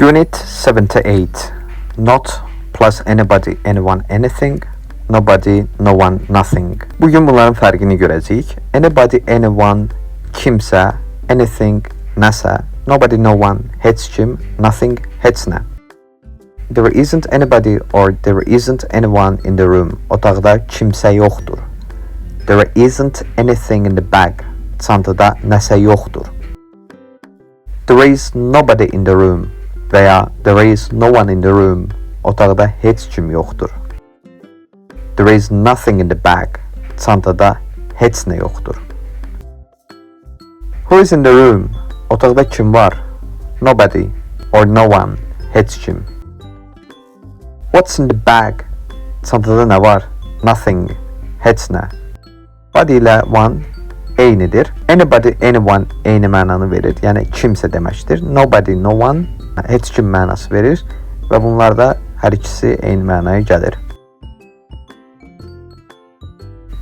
Unit 78. Not plus anybody, anyone, anything. Nobody, no one, nothing. Bugün bunların fərqini görəcəyik. Anybody, anyone, kimsə, anything, nəsə. Nobody, no one, heç kim, nothing, heç nə. There isn't anybody or there isn't anyone in the room. Otaqda kimsə yoxdur. There isn't anything in the bag. Çantada nəsə yoxdur. There is nobody in the room veya there is no one in the room. Otaqda heç kim yoxdur. There is nothing in the bag. Çantada heç nə yoxdur. Who is in the room? Otaqda kim var? Nobody or no one. Heç kim. What's in the bag? Çantada nə var? Nothing. Heç nə. Body ilə one eynidir. Anybody, anyone eyni mənanı verir. Yəni kimsə deməkdir. Nobody, no one heç kim mənası verir və bunlarda hər ikisi eyni mənaya gəlir.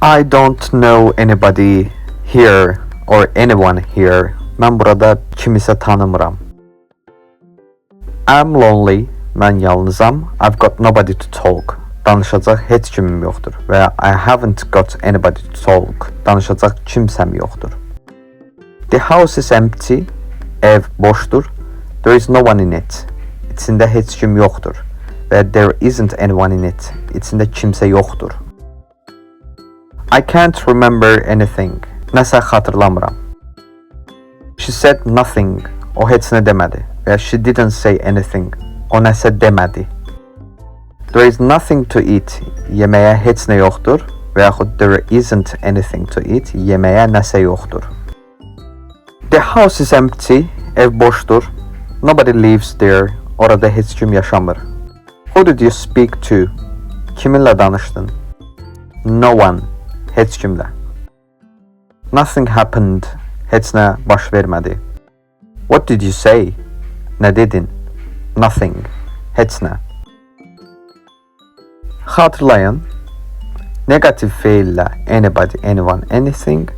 I don't know anybody here or anyone here. Mən burada kimisə tanımıram. I'm lonely. Mən yalnızam. I've got nobody to talk. Danışacaq heç kimim yoxdur. Və I haven't got anybody to talk. Danışacaq kimsəm yoxdur. The house is empty. Ev boşdur. There is no one in it. İçində heç kim yoxdur. Və there isn't anyone in it. İçində kimsə yoxdur. I can't remember anything. Nəsə xatırlamıram. She said nothing. O heç nə demədi. Və she didn't say anything. O nəsə demədi. There is nothing to eat. Yeməyə heç nə yoxdur. Və yaxud there isn't anything to eat. Yeməyə nəsə yoxdur. The house is empty. Ev boşdur. Nobody lives there. Orada heç kim yaşamır. Who did you speak to? Kiminlə danışdın? No one. Heç kimlə. Nothing happened. Heç nə baş vermədi. What did you say? Nə dedin? Nothing. Heç nə. Xatırlayın. Negativ feillə anybody, anyone, anything.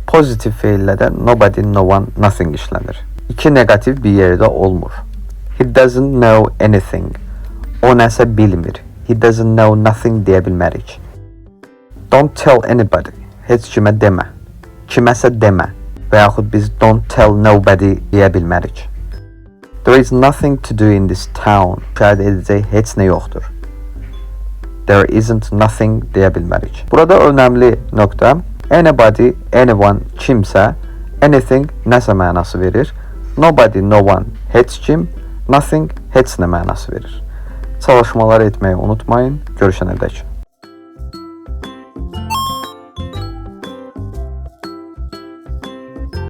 Pozitiv feillə də nobody, no one, nothing işlənir. İki negativ bir yerdə olmur. He doesn't know anything. O nəsə bilmir. He doesn't know nothing deyə bilmərik. Don't tell anybody. Heç kimə demə. Kiməsə demə. Və yaxud biz don't tell nobody deyə bilmərik. There is nothing to do in this town. Müşahidə edəcək heç nə yoxdur. There isn't nothing deyə bilmərik. Burada önəmli nöqtə anybody, anyone, kimsə, anything nəsə mənası verir. Nobody, no one, heç kim, nothing, heç nə mənası verir. Çalışmalar etməyi unutmayın. Görüşənədək.